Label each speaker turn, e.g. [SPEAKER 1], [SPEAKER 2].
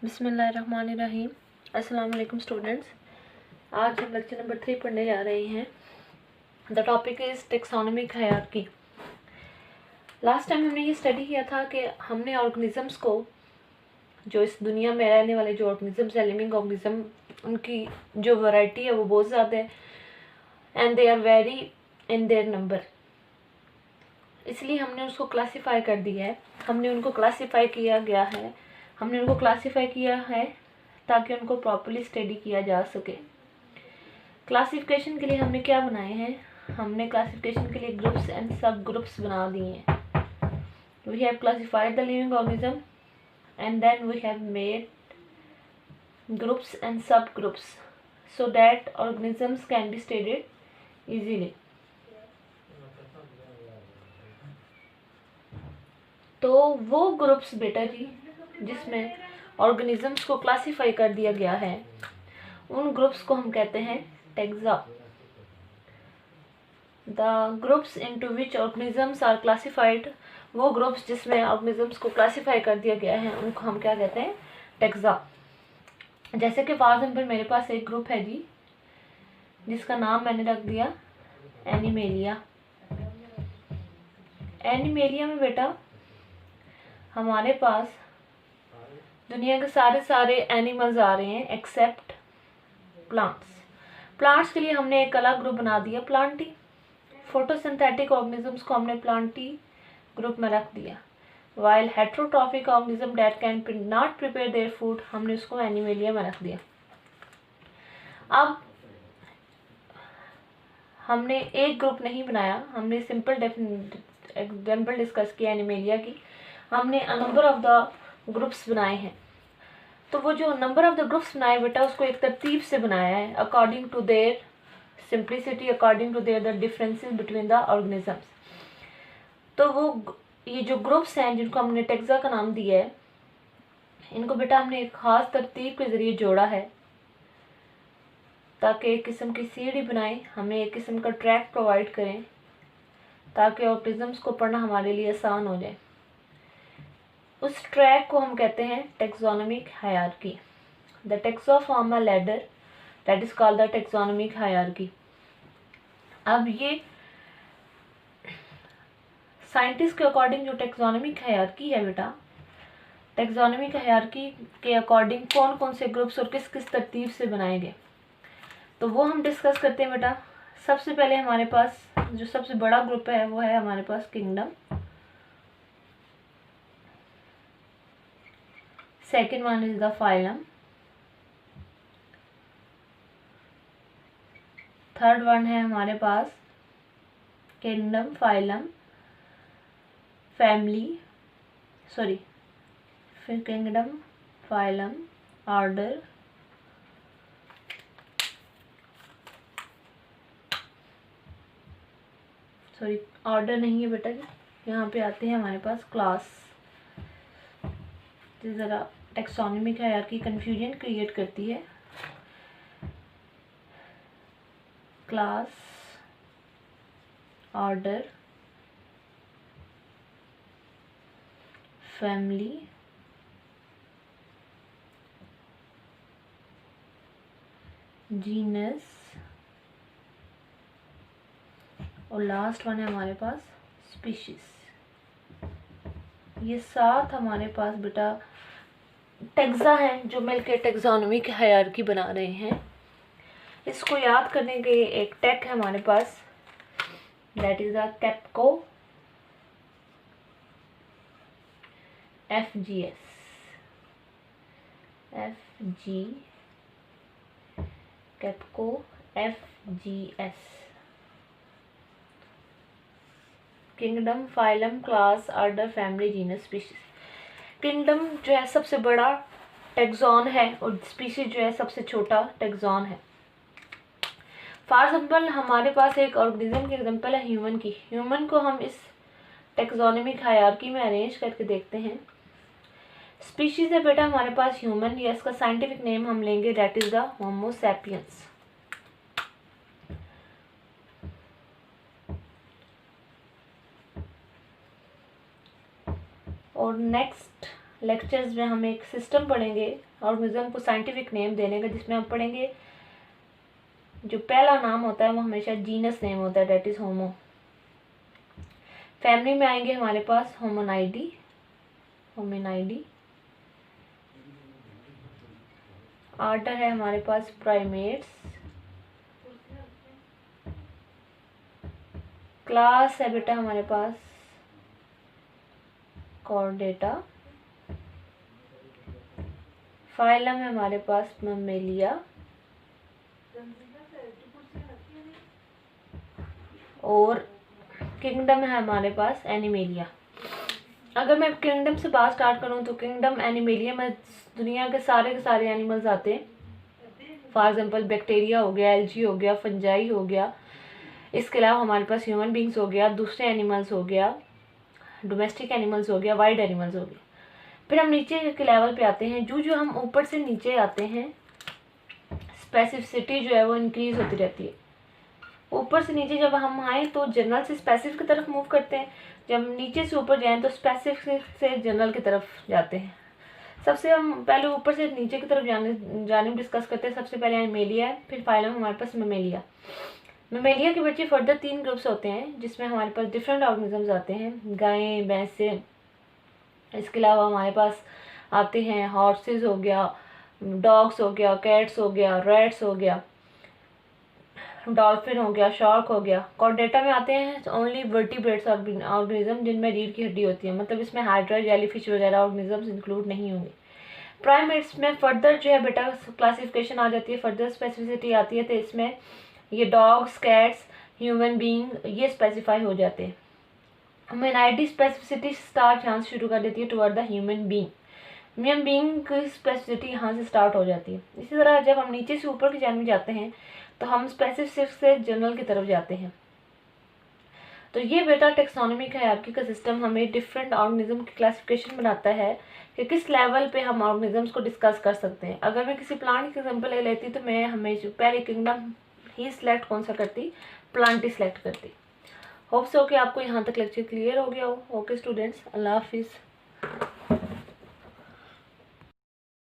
[SPEAKER 1] बिस्मिल्लाहिर्रहमानिर्रहीम। अस्सलाम वालेकुम स्टूडेंट्स। आज हम लेक्चर नंबर 3 पढ़ने जा रहे हैं। The topic is taxonomic hierarchy. Last time हमने ये स्टडी किया था कि हमने ऑर्गेनिजम्स को, जो इस दुनिया में रहने वाले जो ऑर्गेनिजम्स है, लिविंग ऑर्गेनिज्म, उनकी जो वैरायटी है वो बहुत ज़्यादा है and they are vary in their number. इसलिए हमने उसको क्लासीफाई कर दिया है। हमने उनको क्लासीफाई किया है ताकि उनको प्रॉपर्ली स्टडी किया जा सके। क्लासिफिकेशन के लिए हमने क्या बनाए हैं? हमने क्लासिफिकेशन के लिए ग्रुप्स एंड सब ग्रुप्स बना दिए हैं। We have classified the living organism and then we have made groups and sub groups so that organisms can be studied easily. तो वो ग्रुप्स बेटा जी जिसमें ऑर्गेनिजम्स को क्लासीफाई कर दिया गया है, उन ग्रुप्स को हम कहते हैं taxa. The groups into which organisms are classified, वो ग्रुप्स जिसमें ऑर्गेनिजम्स को क्लासीफाई कर दिया गया है, उनको हम क्या कहते हैं? टैक्सा। जैसे कि फॉर एग्जाम्पल मेरे पास एक ग्रुप है जी, जिसका नाम मैंने रख दिया एनिमेलिया। एनिमेलिया में बेटा हमारे पास दुनिया के सारे एनिमल्स आ रहे हैं एक्सेप्ट प्लांट्स। प्लांट्स के लिए हमने एक अलग ग्रुप बना दिया, प्लांटी। फोटोसिंथेटिक ऑर्गेनिजम्स को हमने प्लांटी ग्रुप में रख दिया। While heterotrophic organism that can not prepare their food, हमने उसको एनिमेलिया में रख दिया। अब हमने एक ग्रुप नहीं बनाया, हमने सिंपल एग्जाम्पल डिस्कस किया एनिमेलिया की। हमने नंबर ऑफ द ग्रुप्स बनाए हैं। तो वो जो नंबर ऑफ द ग्रुप्स बनाए बेटा, उसको एक तरतीब से बनाया है according to their simplicity, according to their the differences between the organisms. तो वो ये जो ग्रुप्स हैं जिनको हमने टैक्सा का नाम दिया है, इनको बेटा हमने एक ख़ास तरतीब के ज़रिए जोड़ा है ताकि एक किस्म की सीढ़ी बनाएं, हमें एक किस्म का ट्रैक प्रोवाइड करें ताकि ऑर्गेनिजम्स को पढ़ना हमारे लिए आसान हो जाए। उस ट्रैक को हम कहते हैं taxonomic hierarchy. The taxa form a ladder that is called the taxonomic hierarchy. अब ये साइंटिस्ट के अकॉर्डिंग जो टेक्सोनोमिक हायरार्की है बेटा, टेक्सोनोमिक हायरार्की के अकॉर्डिंग कौन कौन से ग्रुप्स और किस किस तरतीब से बनाए गए, तो वो हम डिस्कस करते हैं बेटा। सबसे पहले हमारे पास जो सबसे बड़ा ग्रुप है वो है हमारे पास kingdom. Second one is the phylum. Third one है हमारे पास किंगडम, फाइलम, फैमिली, सॉरी, फिर kingdom, phylum, order, sorry order नहीं है बेटा जी, यहाँ पे आते हैं हमारे पास क्लास। तो ज़रा टेक्सोनोमिक हायरार्की कन्फ्यूजन क्रिएट करती है। क्लास, ऑर्डर, फैमिली, जीनस और लास्ट वन है हमारे पास स्पीशीज। ये 7 हमारे पास बेटा टैक्सा हैं जो मिलकर टेक्सोनोमिक हायरार्की बना रहे हैं। इसको याद करने के लिए एक टेक है हमारे पास, दैट इज द कैप्को FGS। कैप्को FGS। Kingdom, phylum, class, order, family, genus, species. Kingdom जो है सबसे बड़ा टैक्सॉन है और स्पीशीज जो है सबसे छोटा टैक्सॉन है। फॉर एग्जाम्पल हमारे पास एक ऑर्गेनिज्म की एग्जाम्पल है ह्यूमन की। ह्यूमन को हम इस टेक्सोनोमिक हायरार्की में अरेंज करके देखते हैं। स्पीशीज है बेटा हमारे पास ह्यूमन, या इसका साइंटिफिक नेम हम लेंगे that is the Homo sapiens. और नेक्स्ट लेक्चर्स में हम एक सिस्टम पढ़ेंगे ऑर्गेनिज्म को साइंटिफिक नेम देने का, जिसमें हम पढ़ेंगे जो पहला नाम होता है वो हमेशा जीनस नेम होता है, डेट इज होमो। फैमिली में आएंगे हमारे पास होमिनाइडी, आर्डर है हमारे पास प्राइमेट्स, क्लास है बेटा हमारे पास कॉर्डेटा, फाइलम है हमारे पास ममेलिया, और किंगडम है हमारे पास एनिमेलिया। अगर मैं किंगडम से बात स्टार्ट करूं तो किंगडम एनिमेलिया में दुनिया के सारे एनिमल्स आते हैं। फॉर एग्जांपल बैक्टीरिया हो गया, एल्गी हो गया, फंजाई हो गया, इसके अलावा हमारे पास ह्यूमन बींग्स हो गया, दूसरे एनिमल्स हो गया, डोमेस्टिक एनिमल्स हो गया, वाइल्ड एनिमल्स हो गया। फिर हम नीचे के लेवल पे आते हैं। जो हम ऊपर से नीचे आते हैं स्पेसिफिसिटी जो है वो इंक्रीज होती रहती है। ऊपर से नीचे जब हम आए तो जनरल से स्पेसिफिक की तरफ मूव करते हैं, जब नीचे से ऊपर जाएं तो स्पेसिफिक से जनरल की तरफ जाते हैं। सबसे हम पहले ऊपर से नीचे की तरफ जाने डिस्कस करते हैं। सबसे पहले एनिमेलिया है, फिर फाइलम हमारे पास ममेलिया। ममेलिया के बच्चे फर्दर 3 ग्रुप्स होते हैं जिसमें हमारे पास डिफरेंट ऑर्गेनिजम्स आते हैं, गायें, भैंसें। इसके अलावा हमारे पास आते हैं हॉर्सेस हो गया, डॉग्स हो गया, कैट्स हो गया, रैट्स हो गया, डॉल्फिन हो गया, शार्क हो गया। कॉर्डेटा में आते हैं ओनली वर्टिब्रेट्स ऑर्गेनिज्म जिनमें रीढ़ की हड्डी होती है, मतलब इसमें हाइड्रा, जेलीफिश वगैरह ऑर्गेनिजम्स इंक्लूड नहीं होंगे। प्राइमेट्स में फर्दर जो है बेटा क्लासिफिकेशन आ जाती है, फर्दर स्पेसिफिसिटी आती है, तो इसमें ये डॉग्स, कैट्स, ह्यूमन बींग ये स्पेसिफाई हो जाते हैं। होमिनाइडी स्पेसिफिसिटी स्टार्ट यहाँ से शुरू कर देती है टुवर्ड द ह्यूमन बींग की स्पेसिफिसिटी यहाँ से स्टार्ट हो जाती है। इसी तरह जब हम नीचे से ऊपर की जानब जाते हैं तो हम स्पेसिफिक से जनरल की तरफ जाते हैं। तो ये बेटा टेक्सोनॉमिक हायरार्की का सिस्टम हमें डिफरेंट ऑर्गेनिज्म की क्लासिफिकेशन बनाता है कि किस लेवल पे हम ऑर्गेनिजम्स को डिस्कस कर सकते हैं। अगर मैं किसी प्लांट की एग्जांपल ले लेती तो मैं हमेशा पहले किंगडम ही सिलेक्ट कौन सा करती, प्लांट ही सिलेक्ट करती। होप सो कि आपको यहाँ तक लेक्चर क्लियर हो गया हो। ओके स्टूडेंट्स, अल्लाह हाफिज़।